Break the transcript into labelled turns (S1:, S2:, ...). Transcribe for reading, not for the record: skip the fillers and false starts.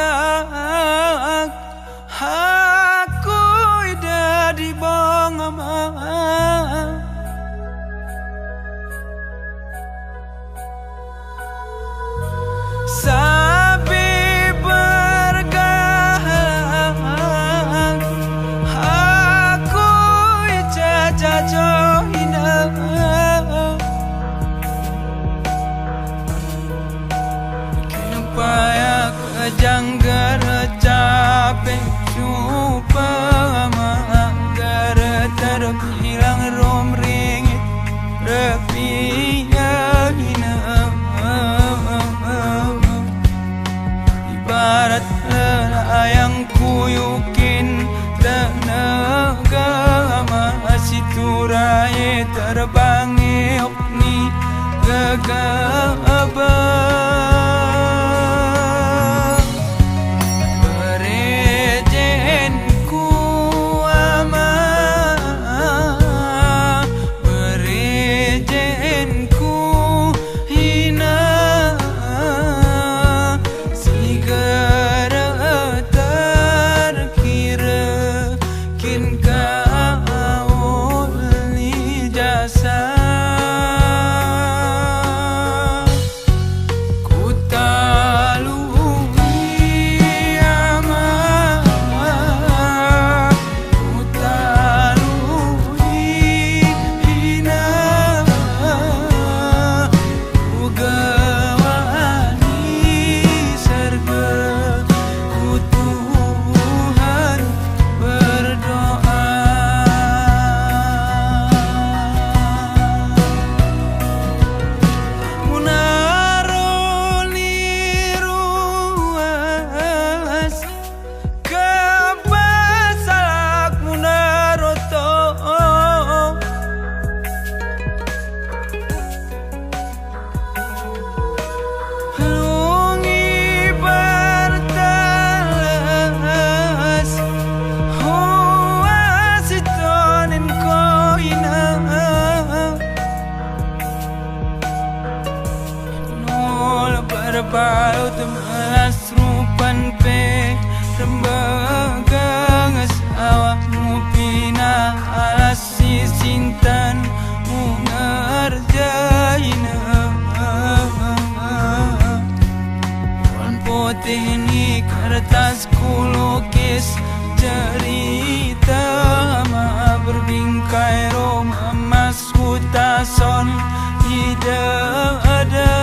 S1: dak aku ida di bongama sabi bergahan aku ijajajohina Paya kejang gara capek coba gara terbilang rom ringit repiya hina ibarat ayang kuyukin tenaga masih turai terbangi okni gegabah berbalut masrupan pe rembaga ngasawakmu pina alasi sintan mu ngerjaina wan putih ini kertas kulukis cerita ma berbingkai rom emas hutason tidak ada